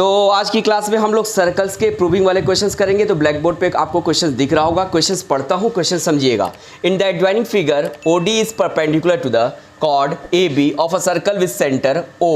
तो आज की क्लास में हम लोग सर्कल्स के प्रूविंग वाले क्वेश्चंस करेंगे। तो ब्लैक बोर्ड पे आपको क्वेश्चंस दिख रहा होगा, क्वेश्चंस पढ़ता हूँ, क्वेश्चन समझिएगा। In the adjoining figure OD is perpendicular to the chord AB of a circle with center O.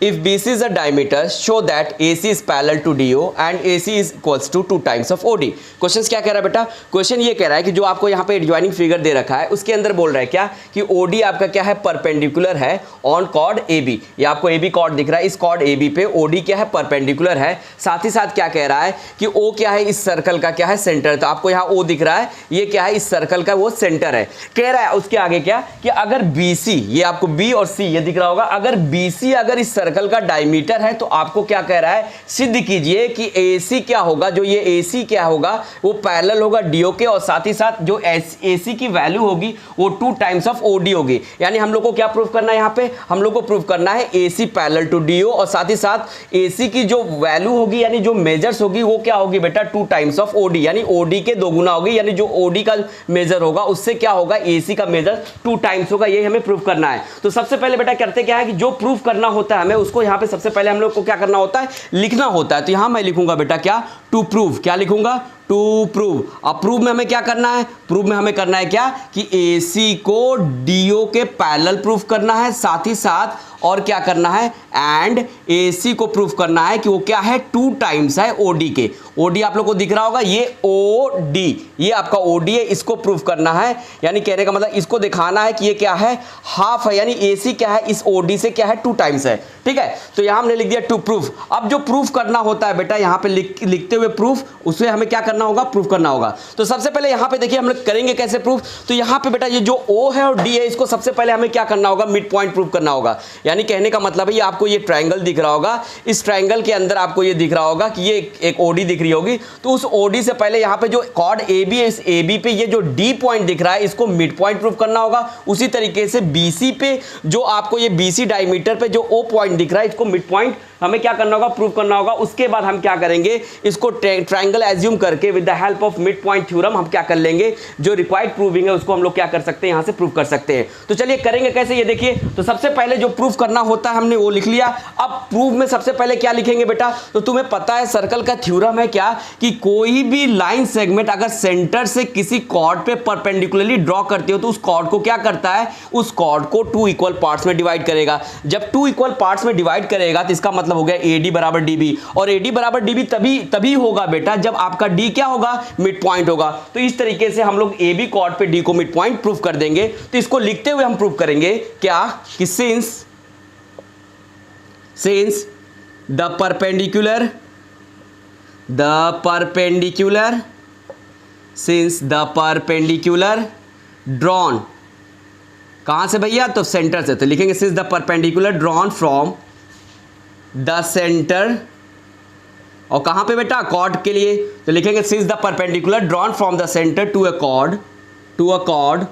If BC is a diameter, show that AC is parallel to DO and AC is equals to 2 times of OD. Question क्या कह रहा है बेटा? Question ये कह रहा है कि जो आपको यहाँ पे एडजॉइनिंग फिगर दे रखा है उसके अंदर बोल रहा है क्या कि OD आपका क्या है, परपेंडिकुलर है ऑन कॉर्ड AB। ये आपको AB कॉर्ड दिख रहा है, इस कॉर्ड AB पे OD क्या है, परपेंडिकुलर है। साथ ही साथ क्या कह रहा है कि O क्या है, इस सर्कल का क्या है, सेंटर। तो आपको यहाँ O दिख रहा है, ये क्या है, इस सर्कल का वो सेंटर है। कह रहा है उसके आगे क्या कि अगर BC, ये आपको B और C ये दिख रहा होगा, अगर BC अगर इस सर्कल का डायमीटर है तो आपको क्या कह रहा है, सिद्ध कीजिए कि AC क्या होगा, जो ये AC क्या होगा वो पैरेलल होगा DO के, और साथ ही साथ जो AC की वैल्यू होगी वो 2 टाइम्स ऑफ OD होगी। यानी हम लोग को क्या प्रूफ करना है, यहाँ पे हम लोग को प्रूफ करना है AC पैरेलल टू DO, और साथ ही साथ AC की जो वैल्यू होगी यानी जो मेजर्स होगी वो क्या होगी बेटा, 2 टाइम्स ऑफ OD, यानी OD के दोगुना होगी। यानी जो OD का मेजर होगा उससे क्या होगा, AC का मेजर 2 टाइम्स होगा। ये हमें प्रूफ करना है। तो सबसे पहले बेटा करते क्या है कि जो प्रूफ करना होता है हमें उसको यहाँ पे सबसे पहले हम लोग को क्या करना होता है, लिखना होता है। तो यहाँ मैं लिखूंगा बेटा क्या, टू प्रूव। क्या लिखूंगा, टू प्रूव। अब प्रूव में हमें क्या करना है, प्रूव में हमें करना है क्या कि AC को DO के पैरेलल प्रूफ करना है, साथ ही साथ और क्या करना है, एंड AC को प्रूफ करना है कि वो क्या है, 2 टाइम्स है OD के। OD आप लोग को दिख रहा होगा, ये OD, ये आपका OD है, इसको प्रूफ करना है। यानी कहने का मतलब इसको दिखाना है कि ये क्या है, हाफ है, यानी AC क्या है, इस OD से क्या है, 2 टाइम्स है। ठीक है, तो यहां हमने लिख दिया टू प्रूफ। अब जो प्रूफ करना होता है बेटा, यहां पे लिखते हुए प्रूफ, उसमें हमें क्या करना होगा, प्रूफ करना होगा। तो सबसे पहले यहां पे देखिए हम लोग करेंगे कैसे प्रूफ। तो यहां पे बेटा ये जो O है और D है, इसको सबसे पहले हमें क्या करना होगा, मिड पॉइंट प्रूफ करना होगा। यानी कहने का मतलब है, ये आपको ये ट्रायंगल दिख रहा होगा, इस ट्रायंगल के अंदर आपको ये दिख रहा होगा कि ये एक OD दिख रही होगी। तो उस OD से पहले यहाँ पे जो कॉर्ड AB है, इस AB पे ये जो D पॉइंट दिख रहा है, इसको मिड पॉइंट प्रूफ करना होगा। उसी तरीके से BC पे जो आपको ये BC डायमीटर पे जो O पॉइंट दिख रहा है, इसको मिड पॉइंट हमें क्या करना होगा, प्रूव करना होगा। उसके बाद हम क्या करेंगे, इसको ट्रायंगल एज्यूम करके with the help of mid point theorem हम क्या कर लेंगे, जो रिक्वायर्ड प्रूविंग है उसको हम लोग क्या कर सकते हैं, यहां से प्रूव कर सकते हैं। तो चलिए करेंगे कैसे, ये देखिए। तो सबसे पहले जो प्रूफ करना होता है हमने वो लिख लिया। अब प्रूफ में सबसे पहले क्या लिखेंगे बेटा, तो तुम्हें पता है सर्कल का थ्योरम है क्या कि कोई भी लाइन सेगमेंट अगर सेंटर से किसी कॉर्ड पे परपेंडिकुलरली ड्रॉ करते हो तो उस कॉर्ड को क्या करता है, उस कॉर्ड को 2 इक्वल पार्ट्स में डिवाइड करेगा। जब 2 इक्वल पार्ट्स में डिवाइड करेगा तो इसका मतलब हो गया AD बराबर DB, और AD बराबर DB तभी होगा बेटा जब आपका D क्या होगा, मिड पॉइंट होगा। तो इस तरीके से हम लोग AB कॉर्ड पे D को मिड पॉइंट प्रूफ कर देंगे। तो इसको लिखते हुए हम प्रूफ करेंगे क्या कि सिंस द परपेंडिकुलर ड्रॉन, कहां से भैया, तो सेंटर से। तो लिखेंगे since the perpendicular drawn from the centre, और कहां पे बेटा, कॉर्ड के लिए। तो लिखेंगे since the perpendicular drawn from the centre to a chord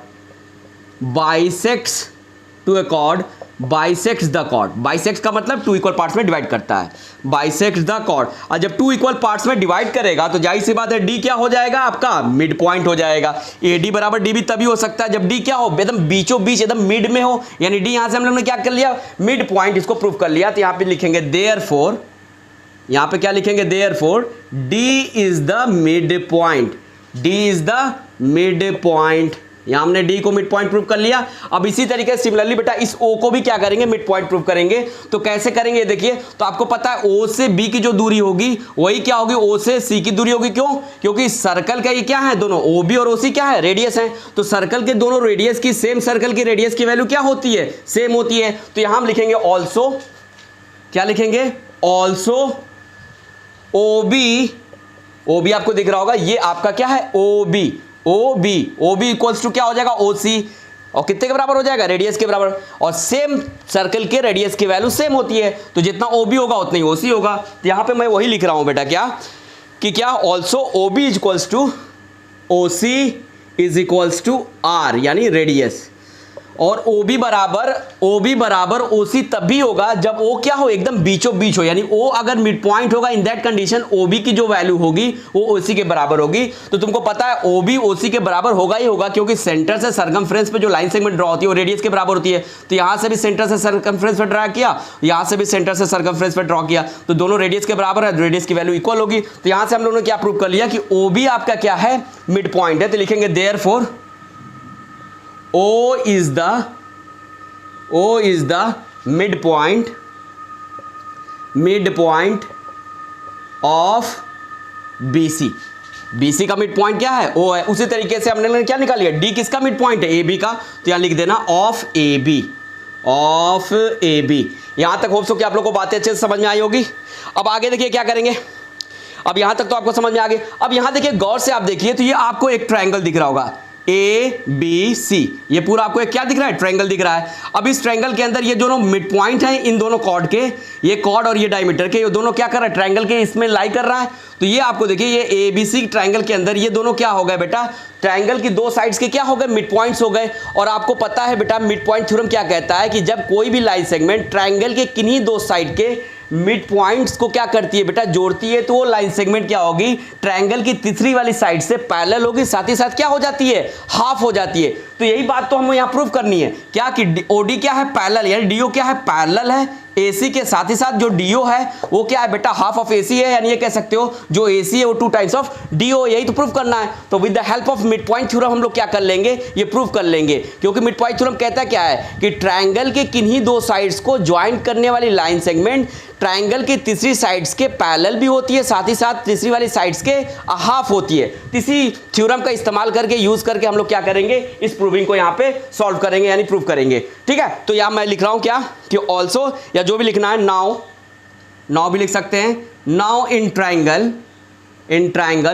bisects the chord. Bisects का मतलब 2 इक्वल पार्ट्स में डिवाइड करता है, बाइसेक्ट्स द कॉर्ड। और जब 2 इक्वल पार्ट्स में डिवाइड करेगा तो जाहिर सी बात है D क्या हो जाएगा, आपका मिड पॉइंट हो जाएगा। AD बराबर DB तभी हो सकता है जब D क्या हो, एकदम बीचों बीच, एकदम मिड में हो। यानी D यहां से हम लोग ने क्या कर लिया, मिड पॉइंट, इसको प्रूफ कर लिया। तो यहां पे लिखेंगे देयरफॉर, यहां पे क्या लिखेंगे, therefore D is the mid point, D is the mid point. यहां हमने D को मिड पॉइंट प्रूव कर लिया। अब इसी तरीके से सिमिलरली बेटा इस O को भी क्या करेंगे, मिड पॉइंट प्रूव करेंगे। तो कैसे करेंगे देखिए, तो आपको पता है O से B की जो दूरी होगी वही क्या होगी, O से C की दूरी होगी। क्यों, क्योंकि सर्कल का ये क्या है, दोनों OB और OC क्या है, रेडियस है। तो सर्कल के दोनों रेडियस की, सेम सर्कल की रेडियस की वैल्यू क्या होती है, सेम होती है। तो यहां हम लिखेंगे ऑल्सो, क्या लिखेंगे, ऑल्सो OB आपको दिख रहा होगा, ये आपका क्या है, OB इक्वल्स टू क्या हो जाएगा, OC, और कितने के बराबर हो जाएगा, रेडियस के बराबर। और सेम सर्कल के रेडियस की वैल्यू सेम होती है, तो जितना OB होगा उतना ही OC होगा। तो यहां पे मैं वही लिख रहा हूं बेटा क्या कि क्या, also OB is equals to OC is equals to R, यानी रेडियस। और OB बराबर OC तब भी होगा जब O क्या हो, एकदम बीचों बीच हो, यानी O अगर मिड पॉइंट होगा, इन दैट कंडीशन OB की जो वैल्यू होगी वो OC के बराबर होगी। तो तुमको पता है OB OC के बराबर होगा ही होगा, क्योंकि सेंटर से सरकमफ्रेंस पे जो लाइन सेगमेंट ड्रॉ होती है वो रेडियस के बराबर होती है। तो यहां से भी सेंटर से सरकमफ्रेंस पे ड्रॉ किया, यहां से भी सेंटर से सरकमफ्रेंस पे ड्रॉ किया, तो दोनों रेडियस के बराबर है, रेडियस की वैल्यू इक्वल होगी। तो यहां से हम लोगों ने क्या प्रूव कर लिया कि OB आपका क्या है, मिड पॉइंट है। तो लिखेंगे therefore O is the midpoint of BC। BC का मिड पॉइंट क्या है, O है। उसी तरीके से हमने क्या निकाल लिया, D किसका मिड पॉइंट है, AB का। तो यहां लिख देना ऑफ AB। यहां तक होप सो कि आप लोगों को बातें अच्छे से समझ में आई होगी। अब आगे देखिए क्या करेंगे। अब यहां तक तो आपको समझ में आ गई। अब यहां देखिए गौर से आप देखिए, तो ये आपको एक ट्रायंगल दिख रहा होगा ABC, ये पूरा आपको एक क्या दिख रहा है, ट्रायंगल दिख रहा है। अब इस ट्रायंगल के अंदर ये दोनों मिड पॉइंट हैं, इन दोनों कॉर्ड के, ये कॉर्ड और ये डायमीटर के, ये दोनों क्या कर रहा है, ट्रायंगल के इसमें लाई कर रहा है। तो ये आपको देखिए, ये ABC ट्रायंगल के अंदर ये दोनों क्या हो गए बेटा, ट्रायंगल की दो साइड्स के क्या हो गए, मिड पॉइंट्स हो गए। और आपको पता है बेटा मिड पॉइंट थ्योरम क्या कहता है कि जब कोई भी लाइन सेगमेंट ट्रायंगल के किन्हीं दो साइड के मिड पॉइंट्स को क्या करती है बेटा, जोड़ती है, तो वो लाइन सेगमेंट क्या होगी, ट्रायंगल की तीसरी वाली साइड से पैरेलल होगी, साथ ही साथ क्या हो जाती है, हाफ हो जाती है। तो यही बात तो हमें यहां प्रूव करनी है क्या कि OD क्या है, पैरेलल, यानी DO क्या है, पैरेलल है AC के, साथ ही साथ जो DO है वो क्या है बेटा, हाफ ऑफ AC है, यानी ये कह सकते हो जो AC है वो 2 टाइम्स ऑफ DO, यही तो प्रूव करना है। तो with the help of mid point theorem हम लोग क्या कर लेंगे, ये प्रूव कर लेंगे। क्योंकि मिड पॉइंट थ्योरम कहता क्या है कि ट्रायंगल के किन्हीं दो साइड्स को ज्वाइन करने वाली लाइन सेगमेंट ट्रायंगल की तीसरी साइड्स के पैरेलल भी होती है, साथ ही साथ तीसरी वाली साइड्स के हाफ होती है। इसी थ्योरम का इस्तेमाल करके, यूज करके हम लोग क्या करेंगे, इस प्रूविंग को यहां पे सॉल्व करेंगे, यानी प्रूव करेंगे। ठीक है, तो यहां मैं लिख रहा हूं क्या कि ऑल्सो, या जो भी लिखना है, नाउ भी लिख सकते हैं। नाउ इन ट्रायंगल,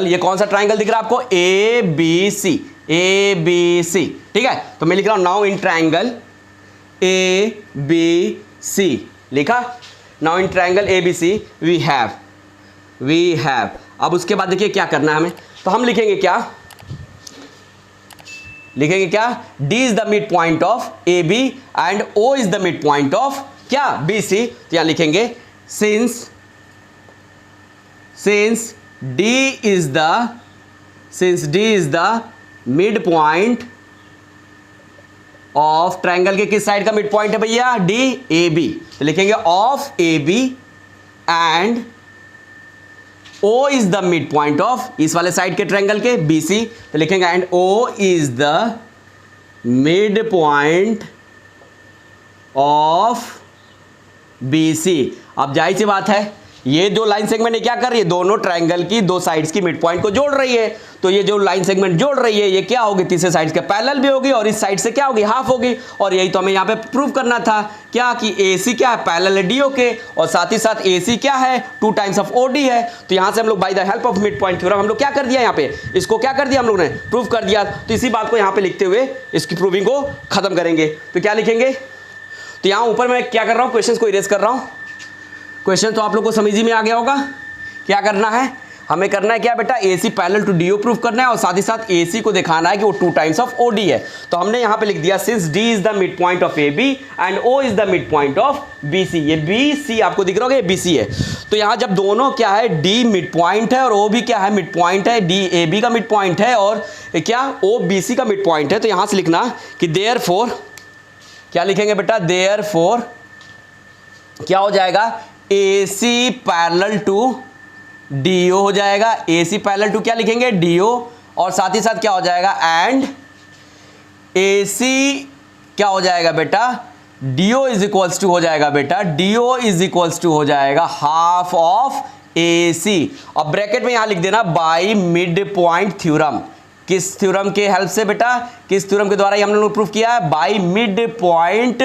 ये कौन सा ट्रायंगल दिख रहा है आपको, ABC। ठीक है, तो मैं लिख रहा हूं नाउ इन ट्रायंगल ABC, लिखा। Now in triangle ABC we have. अब उसके बाद देखिए क्या करना है हमें, तो हम लिखेंगे क्या, D is the mid point of AB and O is the mid point of क्या, BC। तो यहां लिखेंगे since D is the mid point of triangle के किस साइड का मिड पॉइंट है भैया, D, AB। तो लिखेंगे of AB and O is the mid point of इस वाले साइड के ट्रायंगल के BC। तो लिखेंगे and O is the mid point of BC। अब जाहिर सी बात है, ये जो लाइन सेगमेंट है क्या कर रही है, दोनों ट्रायंगल की दो साइड्स की मिड पॉइंट को जोड़ रही है। तो ये जो लाइन सेगमेंट जोड़ रही है ये क्या होगी, तीसरे साइड के पैरेलल भी होगी, और इस साइड से क्या होगी, हाफ होगी। और यही तो हमें यहाँ पे प्रूव करना था क्या कि AC क्या है, पैरेलल है DO के, और साथ ही साथ AC क्या है, 2 टाइम्स ऑफ OD है। तो यहाँ से हम लोग by the help of mid point theorem हम लोग क्या कर दिया, यहाँ पे इसको क्या कर दिया हम लोग ने, प्रूव कर दिया। तो इसी बात को यहाँ पे लिखते हुए इसकी प्रूविंग को खत्म करेंगे। तो क्या लिखेंगे, तो यहाँ ऊपर मैं क्या कर रहा हूँ, क्वेश्चन को इरेज कर रहा हूँ। क्वेश्चन तो आप लोग को समझ ही में आ गया होगा। क्या करना है, हमें करना है क्या बेटा, AC parallel to DO proof करना है, और साथ ही साथ AC को दिखाना है कि वो 2 टाइम्स ऑफ OD है। तो हमने यहां पे लिख दिया since D is the mid point of AB and O is the mid point of BC। ये BC आपको दिख रहा होगा, ये BC है। तो यहां जब दोनों क्या है, D मिड पॉइंट है और O भी क्या है, मिड पॉइंट है, D AB का मिड पॉइंट है और क्या O BC का मिड पॉइंट है। तो यहां से लिखना कि देयरफॉर, क्या लिखेंगे बेटा, देयरफॉर क्या हो जाएगा, AC पैरेलल टू DO हो जाएगा। AC पैरेलल टू क्या लिखेंगे, DO, और साथ ही साथ क्या हो जाएगा, एंड AC क्या हो जाएगा बेटा, DO इज इक्वल्स टू हो जाएगा बेटा, DO इज इक्वल्स टू हो जाएगा हाफ ऑफ AC। अब ब्रैकेट में यहां लिख देना बाय मिड पॉइंट थ्योरम। किस थ्योरम के हेल्प से बेटा, किस थ्योरम के द्वारा ये हम लोग प्रूफ किया है, बाय मिड पॉइंट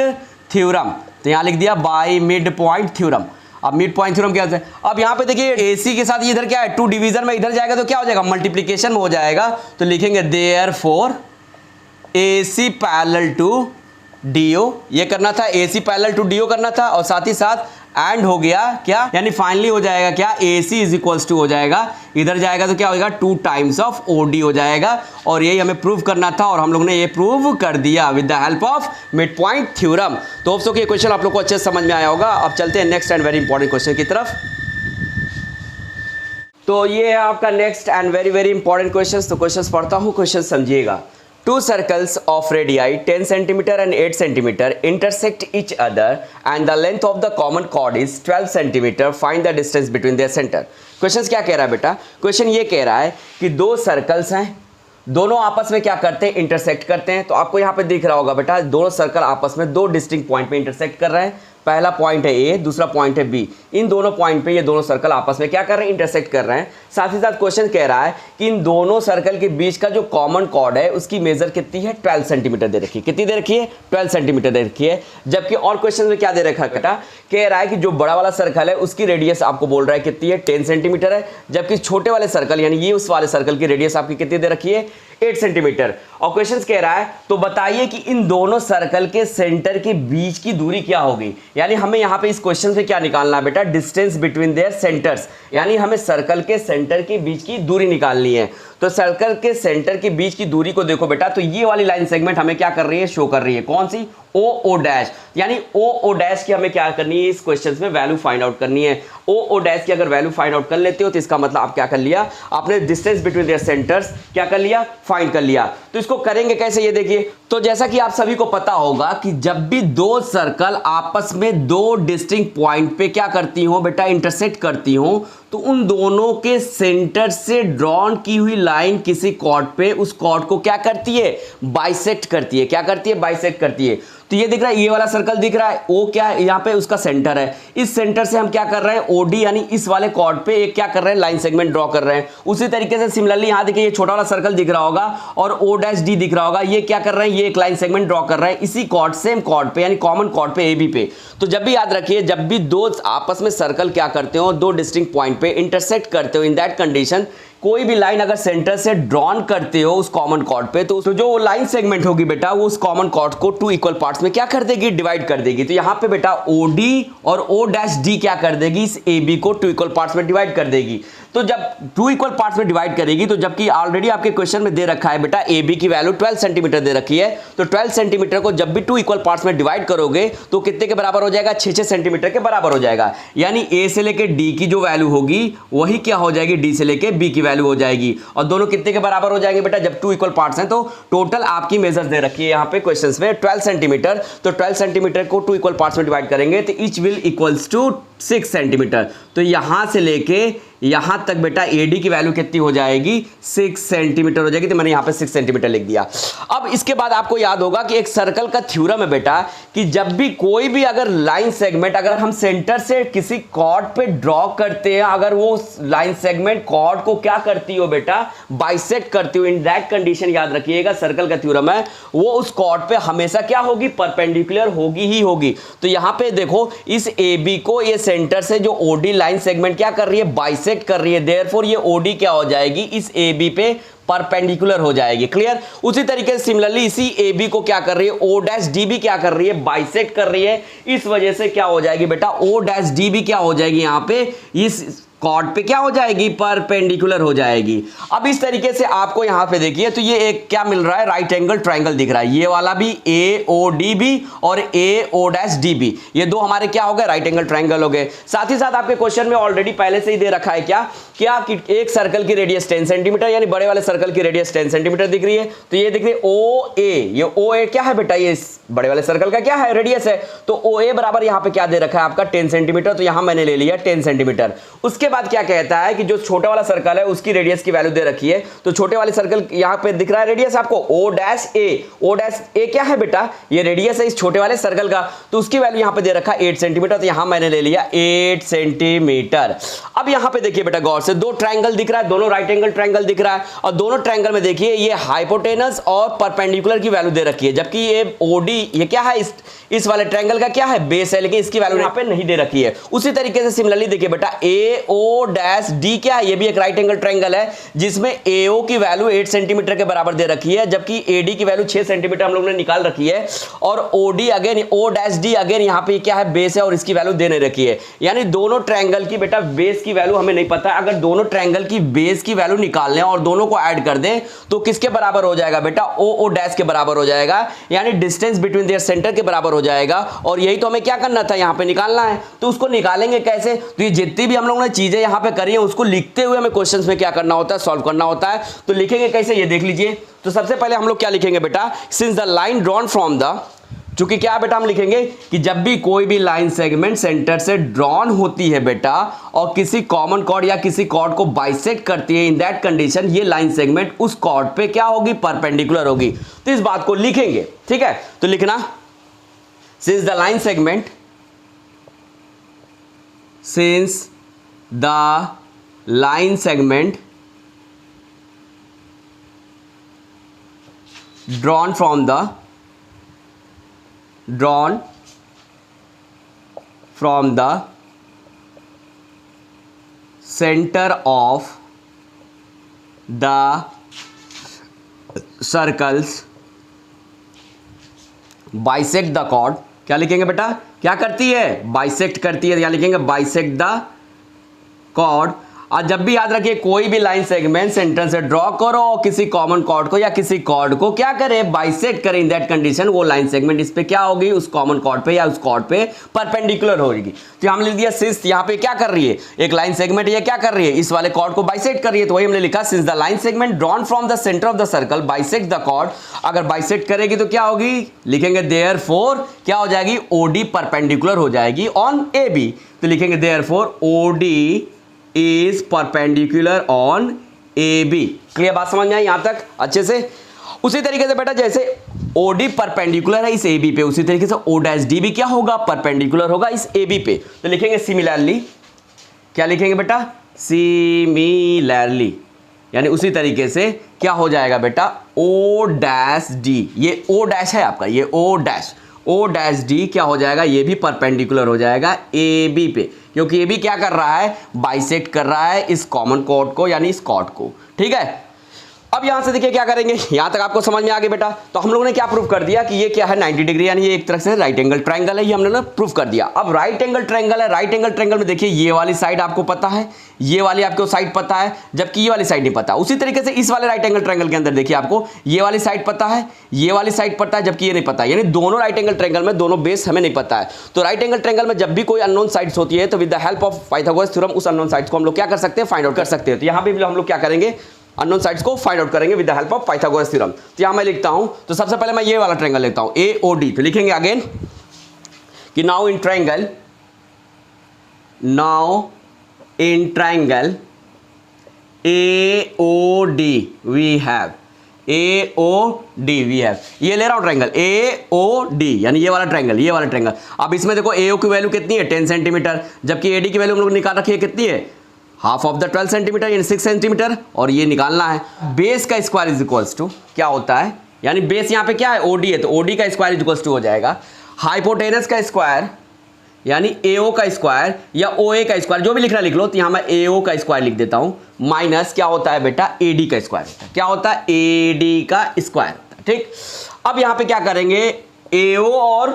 थ्योरम। तो यहां लिख दिया बाय मिड पॉइंट थ्योरम। अब मिड पॉइंट थ्योरम क्या है, अब यहां पे देखिए AC के साथ ये इधर क्या है, 2 डिवीजन में इधर जाएगा तो क्या हो जाएगा, मल्टीप्लिकेशन में हो जाएगा। तो लिखेंगे therefore AC parallel to DO, ये करना था, AC पैरेलल टू DO करना था, और साथ ही साथ एंड हो गया क्या, यानी फाइनली हो जाएगा क्या, AC इज इक्वल्स टू हो जाएगा, इधर जाएगा तो क्या होगा 2 टाइम्स ऑफ OD हो जाएगा। और यही हमें प्रूव करना था और हम लोग ने ये प्रूव कर दिया with the help of mid point theorem. तो होप्स कि ये क्वेश्चन आप लोग को अच्छे से समझ में आया होगा। अब चलते हैं next and very important question की तरफ। तो ये है आपका next and very very important question. तो क्वेश्चन पढ़ता हूँ, क्वेश्चन समझिएगा। Two circles of radii 10 cm and 8 cm intersect each other and the length of the common chord is 12 cm. Find the distance between their center. Question क्या कह रहा है बेटा, question ये कह रहा है कि दो सर्कल्स हैं, दोनों आपस में क्या करते हैं, इंटरसेक्ट करते हैं। तो आपको यहाँ पे दिख रहा होगा बेटा, दोनों सर्कल आपस में दो डिस्टिंक्ट पॉइंट पे इंटरसेक्ट कर रहे हैं। पहला पॉइंट है ए, दूसरा पॉइंट है बी। इन दोनों पॉइंट पे ये दोनों सर्कल आपस में क्या कर रहे हैं, इंटरसेक्ट कर रहे हैं। साथ ही साथ क्वेश्चन कह रहा है कि इन दोनों सर्कल के बीच का जो कॉमन कॉर्ड है उसकी मेजर कितनी है, 12 सेंटीमीटर दे रखी है। कितनी दे रखी है, 12 सेंटीमीटर दे रखी है। जबकि और क्वेश्चन में क्या दे रखा है बेटा, कह रहा है कि जो बड़ा वाला सर्कल है उसकी रेडियस आपको बोल रहा है कितनी है, 10 सेंटीमीटर है। जबकि छोटे वाले सर्कल यानी ये उस वाले सर्कल की रेडियस आपकी कितनी दे रखी है, 8 सेंटीमीटर। और क्वेश्चन कह रहा है तो बताइए कि इन दोनों सर्कल के सेंटर के बीच की दूरी क्या होगी। यानी हमें यहाँ पे इस क्वेश्चन से क्या निकालना है बेटा, डिस्टेंस बिटवीन देयर सेंटर्स, यानी हमें सर्कल के सेंटर के बीच की दूरी निकालनी है। तो सर्कल के सेंटर के बीच की दूरी को देखो बेटा, तो ये वाली लाइन सेगमेंट हमें क्या कर रही है, शो कर रही है, कौन सी, ओ डैश। यानी ओ डैश की हमें क्या करनी है, इस क्वेश्चन में वैल्यू फाइंड आउट करनी है। ओ डैश की अगर वैल्यू फाइंड आउट कर लेते हो तो इसका मतलब आप क्या कर लिया, आपने डिस्टेंस बिटवीन देयर सेंटर्स क्या कर लिया, फाइंड कर लिया। तो इसको करेंगे कैसे, ये देखिए। तो जैसा कि आप सभी को पता होगा कि जब भी दो सर्कल आपस में दो डिस्टिंक्ट पॉइंट पे क्या करती हो बेटा, इंटरसेक्ट करती हो, तो उन दोनों के सेंटर से ड्रॉन की हुई लाइन किसी कॉर्ड पे उस कॉर्ड को क्या करती है, बाइसेक्ट करती है। क्या करती है, बाइसेक्ट करती है। तो ये दिख रहा है, ये वाला सर्कल दिख रहा है, ओ क्या है, यहाँ पे उसका सेंटर है। इस सेंटर से हम क्या कर रहे हैं, ओडी यानी इस वाले कॉर्ड पे एक क्या कर रहे हैं, लाइन सेगमेंट ड्रॉ कर रहे हैं। उसी तरीके से सिमिलरली यहाँ देखिए, ये छोटा वाला सर्कल दिख रहा होगा और ओ डैश डी दिख रहा होगा, ये क्या कर रहे हैं, ये एक लाइन सेगमेंट ड्रॉ कर रहे हैं इसी कॉर्ड, सेम कॉर्ड पे यानी कॉमन कॉर्ड पे, ए बी पे। तो जब भी याद रखिए, जब भी दो आपस में सर्कल क्या करते हो, दो डिस्टिंक्ट पॉइंट पे इंटरसेक्ट करते हो, इन दैट कंडीशन कोई भी लाइन अगर सेंटर से ड्रॉन करते हो उस कॉमन कॉर्ड पे, तो जो लाइन सेगमेंट होगी बेटा, वो उस कॉमन कॉर्ड को 2 इक्वल पार्ट्स में क्या कर देगी, डिवाइड कर देगी। तो यहां पे बेटा OD और O डैश D क्या कर देगी, इस AB को 2 इक्वल पार्ट्स में डिवाइड कर देगी। तो जब 2 इक्वल पार्ट्स में डिवाइड करेगी, तो जबकि ऑलरेडी आपके क्वेश्चन में दे रखा है बेटा AB की वैल्यू 12 सेंटीमीटर दे रखी है, तो 12 सेंटीमीटर को जब भी 2 इक्वल पार्ट्स में डिवाइड करोगे तो कितने के बराबर हो जाएगा, 6-6 सेंटीमीटर के बराबर हो जाएगा। यानी A से लेके D की जो वैल्यू होगी वही क्या हो जाएगी, D से लेके B की वैल्यू हो जाएगी। और दोनों कितने के बराबर हो जाएंगे बेटा, जब 2 इक्वल पार्ट्स हैं। तो टोटल आपकी मेजर दे रखी है यहाँ पे क्वेश्चंस में 12 सेंटीमीटर। तो 12 सेंटीमीटर को 2 इक्वल पार्ट्स में डिवाइड करेंगे तो each will equals to 6 centimetre. तो यहां से लेके यहां तक बेटा AD की वैल्यू कितनी हो जाएगी, 6 सेंटीमीटर हो जाएगी। तो मैंने यहां पे 6 सेंटीमीटर लिख दिया। अब इसके बाद आपको याद होगा कि एक सर्कल का थ्योरम है बेटा, कि जब भी कोई भी अगर लाइन सेगमेंट अगर हम सेंटर से किसी कॉर्ड पे ड्रॉ करते हैं, अगर वो लाइन सेगमेंट कॉर्ड को क्या करती हो बेटा, बाइसेक्ट करती हो, इन दैट कंडीशन याद रखिएगा, सर्कल का थ्योरम है, वो उस कॉर्ड पे हमेशा क्या होगी, परपेंडिकुलर होगी ही होगी। तो यहां पे देखो, इस AB को ये सेंटर से जो OD लाइन सेगमेंट क्या कर रही है, बाइसेक्ट कर रही है। देयरफॉर ये OD क्या हो जाएगी, इस AB पे परपेंडिकुलर हो जाएगी। क्लियर। उसी तरीके से सिमिलरली इसी AB को क्या कर रही है, O डैश D भी क्या कर रही है, बाइसेक्ट कर रही है। इस वजह से क्या हो जाएगी बेटा, O डैश D भी क्या हो जाएगी, यहां पे इस कॉर्ड पे क्या हो जाएगी, परपेंडिकुलर हो जाएगी। अब इस तरीके से आपको यहां पे देखिए, तो ये एक क्या मिल रहा है, राइट एंगल ट्रायंगल दिख रहा है। ये वाला भी AOD भी और AO डैश D भी, ये दो हमारे क्या हो गए, राइट एंगल ट्रायंगल हो गए। साथ ही साथ आपके क्वेश्चन में ऑलरेडी पहले से ही दे रखा है क्या कि एक सर्कल की रेडियस 10 सेंटीमीटर, यानी बड़े वाले सर्कल की रेडियस 10 सेंटीमीटर दिख रही है। तो ये दिख रही है OA, ये OA क्या है बेटा, ये बड़े वाले सर्कल का क्या है, रेडियस है। तो OA बराबर यहां पे क्या दे रखा है आपका, 10 सेंटीमीटर। तो यहां मैंने ले लिया 10 सेंटीमीटर। उसके बाद क्या कहता है कि जो छोटा वाला सर्कल है उसकी रेडियस की वैल्यू दे रखी है। तो छोटे वाले सर्कल यहां पे दिख रहा है रेडियस आपको O dash A। O dash A क्या है बेटा, ये रेडियस है इस छोटे वाले सर्कल का। तो उसकी वैल्यू यहां पे दे रखा है 8 सेंटीमीटर। तो यहां मैंने ले लिया 8 सेंटीमीटर। अब यहां पे देखिए बेटा गौर से, दो ट्रायंगल दिख रहा है, दोनों राइट एंगल ट्रायंगल दिख रहा है, और दोनों ट्रायंगल में देखिए ये हाइपोटेनस और परपेंडिकुलर की वैल्यू दे रखी है। जबकि ये OD ये क्या है, इस वाले ट्रायंगल का क्या है, बेस है, लेकिन इसकी वैल्यू यहां पे नहीं दे रखी है। उसी तरीके से सिमिलरली देखिए बेटा AO'D क्या है, ये भी एक राइट एंगल ट्रायंगल है जिसमें AO की वैल्यू 8 सेंटीमीटर के बराबर दे रखी है, जबकि AD की वैल्यू 6 सेंटीमीटर हम लोग ने निकाल रखी है, और OD अगेन O'D अगेन यहाँ पे क्या है, बेस है और इसकी वैल्यू दे नहीं रखी है। यानी दोनों ट्रायंगल की बेटा बेस की वैल्यू हमें नहीं पता है। अगर दोनों ट्रायंगल की बेस की वैल्यू निकाल लें और दोनों को ऐड कर दें तो किसके बराबर हो जाएगा बेटा, OO' के बराबर हो जाएगा, यानी डिस्टेंस बिटवीन देयर सेंटर के बराबर हो जाएगा। और यही तो हमें क्या करना था, यहाँ पे निकालना है। तो उसको निकालेंगे कैसे, तो ये जितनी भी हम लोगों ने चीजें यहाँ पे करी है उसको लिखते हुए हमें क्वेश्चंस में क्या करना होता है, सॉल्व करना होता है। तो लिखेंगे कैसे, ये देख लीजिए। तो सबसे पहले हम लोग क्या लिखेंगे बेटा, since the line drawn from the, चूंकि क्या बेटा हम लिखेंगे कि जब भी कोई भी लाइन सेगमेंट सेंटर से ड्रॉन होती है बेटा और किसी कॉमन कॉर्ड या किसी कॉर्ड को बाइसेक्ट करती है, इन दैट कंडीशन ये लाइन सेगमेंट उस कॉर्ड पे क्या होगी, परपेंडिकुलर होगी। तो इस बात को लिखेंगे, ठीक है। तो लिखना since the line segment, since the line segment drawn from the center of the circles bisect the chord, क्या लिखेंगे बेटा, क्या करती है, बाइसेक्ट करती है, या लिखेंगे बाइसेक्ट द कॉर्ड। और जब भी याद रखिए कोई भी लाइन सेगमेंट सेंटर से ड्रॉ करो और किसी कॉमन कॉर्ड को या किसी कॉर्ड को क्या करे, बाइसेक्ट करे, इन दैट कंडीशन वो लाइन सेगमेंट इस पे क्या होगी, उस कॉमन कॉर्ड पे या उस कॉर्ड पे परपेंडिकुलर होगी। तो हमने लिख दिया सिंस यहाँ पे क्या कर रही है, एक लाइन सेगमेंट ये क्या कर रही है, इस वाले कॉर्ड को बाइसेक्ट कर रही है। तो वही हमने लिखा since the line segment drawn from the centre of the circle bisect the chord. अगर बाइसेक्ट करेगी तो क्या होगी, लिखेंगे देयरफॉर क्या हो जाएगी, OD परपेंडिकुलर हो जाएगी ऑन AB। तो लिखेंगे therefore OD is perpendicular on AB। Clear बात समझ में आई यहां तक अच्छे से। उसी तरीके से बेटा जैसे OD परपेंडिकुलर है इस AB पे, उसी तरीके से O'D भी क्या होगा, परपेंडिकुलर होगा इस AB पे। तो लिखेंगे सिमिलरली, क्या लिखेंगे बेटा, सिमिलरली, यानी उसी तरीके से क्या हो जाएगा बेटा, O'D, ये O' है आपका, ये O'D क्या हो जाएगा, ये भी परपेंडिकुलर हो जाएगा AB पे, क्योंकि ये भी क्या कर रहा है, बाइसेक्ट कर रहा है इस कॉमन कॉर्ड को यानी इस कॉर्ड को, ठीक है। अब यहां से देखिए क्या करेंगे, यहां तक आपको समझ में आ गया बेटा। तो हम लोगों ने क्या प्रूव कर दिया कि ये क्या है, 90 डिग्री, यानी ये एक तरह से राइट एंगल ट्रायंगल है, ये हम लोगों ने प्रूव कर दिया। अब राइट एंगल ट्रायंगल है, राइट एंगल ट्रायंगल में देखिए ये वाली साइड आपको पता है, ये वाली आपको साइड पता है, जबकि ये वाली साइड नहीं पता। उसी तरीके से इस वाले राइट एंगल ट्रायंगल के अंदर देखिए आपको ये वाली साइड पता है, ये वाली साइड पता है, जबकि ये नहीं पता। यानी दोनों राइट एंगल ट्रायंगल में दोनों बेस हमें नहीं पता है। तो राइट एंगल ट्रायंगल में जब भी कोई अननोन साइड्स होती है तो with the help of Pythagoras theorem उस अननोन साइड्स को हम लोग क्या कर सकते हैं, फाइंड आउट कर सकते हैं। तो यहां पे भी हम लोग क्या करेंगे, अननोन साइड्स को फाइंड आउट करेंगे with the help of Pythagoras theorem. तो यहां मैं लिखता हूं, तो सबसे पहले मैं ये वाला ट्रायंगल लिखता हूं AOD। तो लिखेंगे अगेन कि now in triangle AOD we have, AOD we have, ये ले रहा हूं ट्रायंगल AOD, यानी ये वाला ट्रायंगल। अब इसमें देखो AO की वैल्यू कितनी है, 10 सेंटीमीटर, जबकि AD की वैल्यू हम लोग निकाल रखी है कितनी है, हाफ ऑफ द 12 सेंटीमीटर यानी 6 सेंटीमीटर, और ये निकालना है। बेस का स्क्वायर इज इक्वल्स टू क्या होता है, यानी बेस यहाँ पे क्या है, OD है, तो OD का स्क्वायर इज इक्वल्स टू हो जाएगा हाइपोटेनस का स्क्वायर यानी AO का स्क्वायर या OA का स्क्वायर, जो भी लिखना लिख लो। तो यहाँ मैं AO का स्क्वायर लिख देता हूँ, माइनस क्या होता है बेटा, AD का स्क्वायर होता है, क्या होता है, AD का स्क्वायर होता है, ठीक। अब यहाँ पे क्या करेंगे, AO और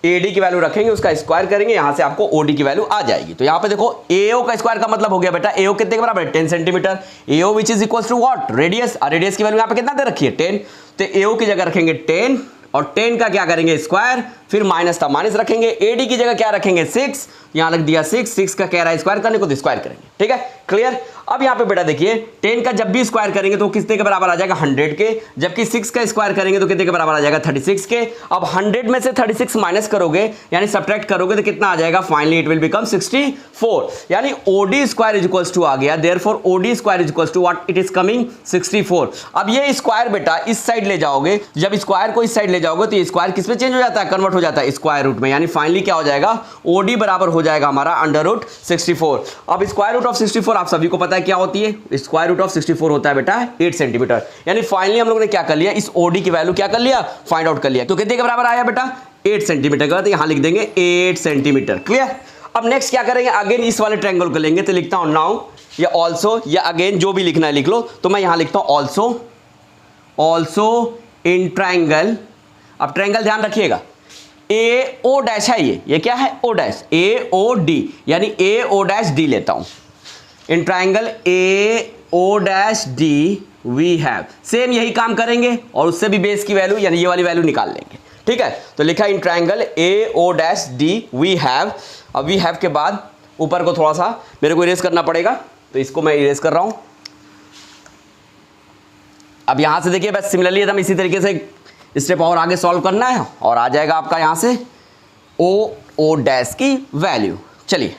AD की वैल्यू रखेंगे, उसका स्क्वायर करेंगे, यहां से आपको OD की वैल्यू आ जाएगी। तो यहां पे देखो AO का स्क्वायर का मतलब हो गया बेटा, AO कितने के बराबर है, 10 centimetre, AO which is equal to what, radius, और रेडियस की वैल्यू यहां पे कितना दे रखी है, 10। तो AO की जगह रखेंगे 10 और 10 का क्या करेंगे, स्क्वायर, फिर माइनस था माइनस रखेंगे, AD की जगह क्या रखेंगे, 6, यहां लग दिया 6 का कह रहा है स्क्वायर करने को, तो स्क्वायर करेंगे, ठीक है, क्लियर। अब यहां पे बेटा देखिए 10 का जब भी स्क्वायर करेंगे तो कितने के बराबर आ जाएगा, 100 के, जबकि 6 का स्क्वायर करेंगे तो कितने के बराबर आ जाएगा, 36 के। अब 100 में से 36 माइनस करोगे यानी सब्ट्रैक्ट करोगे तो कितना आ जाएगा, फाइनली इट विल बिकम 64, यानी OD square is equals to आ गया, therefore OD square is equals to what, it is coming 64। अब ये स्क्वायर बेटा इस साइड ले जाओगे, जब स्क्वायर को इस साइड ले जाओगे तो ये स्क्वायर किस में चेंज हो जाता है, कन्वर्ट हो जाता है स्क्वायर रूट में, यानी फाइनली क्या हो जाएगा, OD बराबर हो जाएगा हमारा अंडर रूट 64। अब स्क्वायर रूट ऑफ 64 आप सभी को पता है क्या होती है, स्क्वायर रूट ऑफ 64 होता है बेटा 8 सेंटीमीटर। यानी फाइनली हम लोगों ने क्या कर लिया, इस OD की वैल्यू क्या कर लिया, फाइंड आउट कर लिया। तो कितने के बराबर आया बेटा, 8 सेंटीमीटर का, तो यहां लिख देंगे 8 सेंटीमीटर, क्लियर। अब नेक्स्ट क्या करेंगे, अगेन इस वाले ट्रायंगल को लेंगे, तो लिखता हूं नाउ या ऑल्सो या अगेन जो भी लिखना है लिख लो। तो मैं यहां लिखता हूं ऑल्सो इन ट्रायंगल। अब ट्रायंगल ध्यान रखिएगा, ए ओ डैश है, ये क्या है, ओ डैश, ए ओ डी, यानी ए ओ डैश डी लेता हूं। In triangle A O dash D we have, same यही काम करेंगे और उससे भी बेस की वैल्यू यानी ये वाली वैल्यू निकाल लेंगे। ठीक है, तो लिखा in triangle A O dash D we have. अब वी हैव के बाद ऊपर को थोड़ा सा मेरे को इरेज करना पड़ेगा, तो इसको मैं इरेज कर रहा हूं। अब यहां से देखिए बस सिमिलरली एकदम इसी तरीके से स्टेप और आगे सॉल्व करना है और आ जाएगा आपका यहां से ओ डैश की वैल्यू। चलिए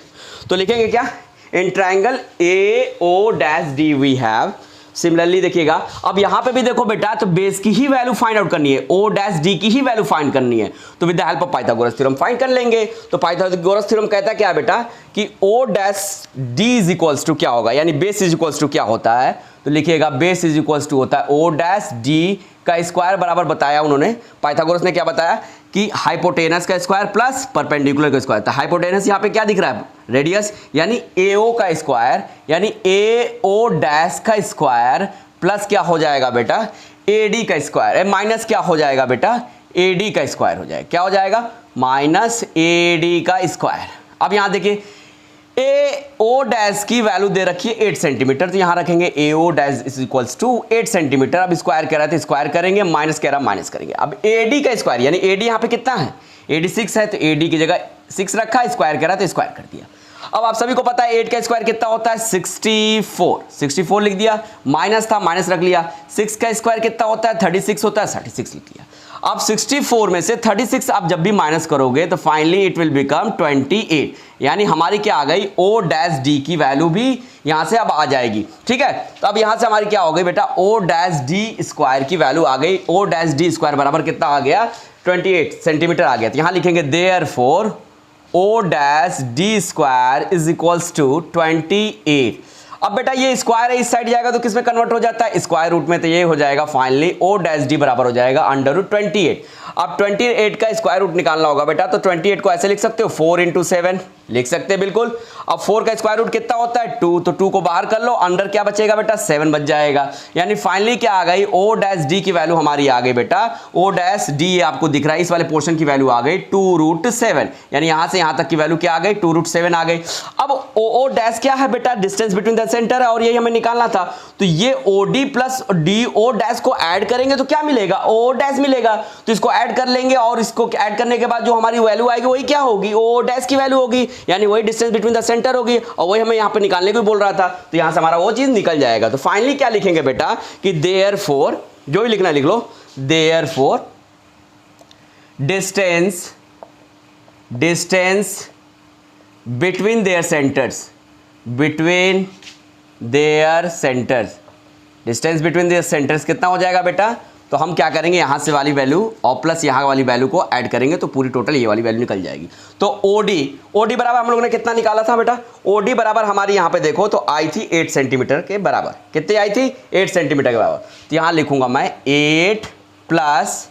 तो लिखेंगे क्या, in triangle A O dash D we have. Similarly देखिएगा, अब यहां पे भी देखो बेटा, तो बेस की ही वैल्यू फाइंड आउट करनी है, ओ डैश डी की ही वैल्यू फाइंड करनी है, तो with the help of Pythagoras theorem find कर लेंगे। तो पाइथागोरस थ्योरम कहता है क्या बेटा कि O dash D is equals to क्या होगा, यानी बेस इज इक्वल्स टू क्या होता है, तो लिखिएगा बेस इज इक्वल्स टू होता है ओ डैश डी का स्क्वायर बराबर बताया उन्होंने, पाइथागोरस ने क्या बताया कि हाइपोटेनस का स्क्वायर प्लस परपेंडिकुलर का स्क्वायर। तो हाइपोटेनस यहाँ पे क्या दिख रहा है, रेडियस, यानी एओ का स्क्वायर, यानी ए ओ डैश का स्क्वायर प्लस क्या हो जाएगा बेटा एडी का स्क्वायर, माइनस क्या हो जाएगा बेटा एडी का स्क्वायर हो जाएगा, क्या हो जाएगा माइनस एडी का स्क्वायर। अब यहाँ देखिए ए ओ डैश की वैल्यू दे रखी है 8 सेंटीमीटर, तो यहां रखेंगे A O dash is equals to 8 centimetre. अब स्क्वायर कह रहा था स्क्वायर करेंगे, माइनस कह रहा माइनस करेंगे। अब एडी का स्क्वायर, यानी एडी यहां पे कितना है, एडी 6 है, तो एडी की जगह 6 रखा, स्क्वायर कह रहा था स्क्वायर कर दिया। अब आप सभी को पता है 8 का स्क्वायर कितना होता है 64 लिख दिया, माइनस था माइनस रख लिया। 6 का स्क्वायर कितना होता है 36 होता है, 36 लिख दिया। अब 64 में से 36 आप जब भी माइनस करोगे तो फाइनली इट विल बिकम 28, यानी हमारी क्या आ गई ओ डैश डी की वैल्यू भी यहां से अब आ जाएगी। ठीक है, तो अब यहां से हमारी क्या हो गई बेटा ओ डैश डी स्क्वायर की वैल्यू आ गई, ओ डैश डी स्क्वायर बराबर कितना आ गया 28 सेंटीमीटर आ गया। तो यहां लिखेंगे therefore O dash D square is equals to 28। अब बेटा ये स्क्वायर है, इस साइड जाएगा तो किस में कन्वर्ट हो जाता है स्क्वायर रूट में, तो ये हो जाएगा फाइनली ओ डैश डी बराबर हो जाएगा अंडर रूट 28। अब 28 का स्क्वायर रूट निकालना होगा बेटा, तो 28 को ऐसे लिख सकते हो 4 × 7 लिख सकते हैं बिल्कुल। अब 4 का स्क्वायर रूट कितना होता है 2, तो 2 को बाहर कर लो, अंडर क्या बचेगा बेटा 7 बच जाएगा। यानी फाइनली क्या आ गई ओ डैश डी की वैल्यू हमारी आ गई बेटा ओ डैश डी आपको दिख रहा है इस वाले पोर्शन की वैल्यू आ गई 2√7, यानी यहां से यहां तक की वैल्यू क्या आ गई 2√7 आ गई। अब ओ डैश क्या है बेटा डिस्टेंस बिटवीन द सेंटर है और यही हमें निकालना था, तो ये OD plus D O dash को ऐड करेंगे तो क्या मिलेगा ओ डैश मिलेगा, तो इसको ऐड कर लेंगे और इसको ऐड करने के बाद जो हमारी वैल्यू आएगी वही क्या होगी ओ डैश की वैल्यू होगी, यानी वही डिस्टेंस बिटवीन द सेंटर होगी और वही हमें यहां पे निकालने को बोल रहा था, तो यहां से हमारा वो चीज निकल जाएगा। तो फाइनली क्या लिखेंगे बेटा कि देयरफॉर जो भी लिखना लिख लो, therefore distance between their centres, between their centres, distance between their centres कितना हो जाएगा बेटा, तो हम क्या करेंगे यहां से वाली वैल्यू और प्लस यहां वाली वैल्यू को ऐड करेंगे तो पूरी टोटल ये वाली वैल्यू निकल जाएगी। तो ओडी बराबर हम लोगों ने कितना निकाला था बेटा, ओडी बराबर हमारी यहां पे देखो तो आई थी 8 सेंटीमीटर के बराबर, कितनी आई थी 8 सेंटीमीटर के बराबर, तो यहां लिखूंगा मैं 8 प्लस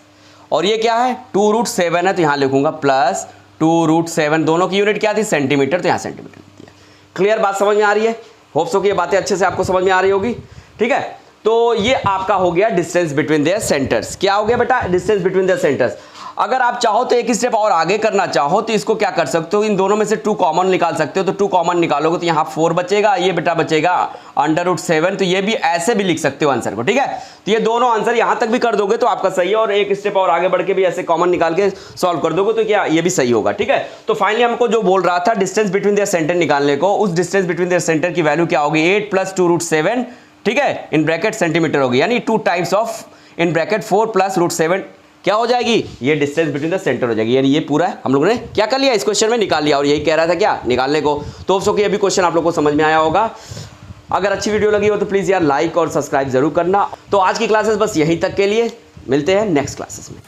और ये क्या है 2√7 है, तो यहां लिखूंगा प्लस 2√7, दोनों की यूनिट क्या थी सेंटीमीटर, तो यहां सेंटीमीटर लिख दिया। क्लियर बात समझ में आ रही है, होप सो कि ये बातें अच्छे से आपको समझ में आ रही होगी। ठीक है, तो ये आपका हो गया डिस्टेंस बिटवीन देयर सेंटर्स। क्या हो गया बेटा डिस्टेंस बिटवीन देयर सेंटर्स। अगर आप चाहो तो एक स्टेप और आगे करना चाहो तो इसको क्या कर सकते हो, इन दोनों में से 2 कॉमन निकाल सकते हो, तो 2 कॉमन निकालोगे तो यहाँ 4 बचेगा, ये बेटा बचेगा √7, तो ये भी ऐसे भी लिख सकते हो आंसर को। ठीक है, तो ये दोनों आंसर यहाँ तक भी कर दोगे तो आपका सही है, और एक स्टेप और आगे बढ़ के भी ऐसे कॉमन निकाल के सॉल्व कर दोगे तो क्या ये भी सही होगा। ठीक है, तो फाइनली हमको जो बोल रहा था डिस्टेंस बिटवीन देयर सेंटर निकालने को, उस डिस्टेंस बिटवीन देयर सेंटर की वैल्यू क्या होगी 8 + 2√7, ठीक है, इन ब्रैकेट सेंटीमीटर होगी, यानी 2 टाइम्स ऑफ इन ब्रैकेट 4 + √7 क्या हो जाएगी ये डिस्टेंस बिटवीन द सेंटर हो जाएगी। यानी ये पूरा हम लोगों ने क्या कर लिया इस क्वेश्चन में निकाल लिया, और यही कह रहा था क्या निकालने को। तो सो कि ये भी क्वेश्चन आप लोग को समझ में आया होगा। अगर अच्छी वीडियो लगी हो तो प्लीज़ यार लाइक और सब्सक्राइब जरूर करना। तो आज की क्लासेस बस यहीं तक के लिए, मिलते हैं नेक्स्ट क्लासेस में।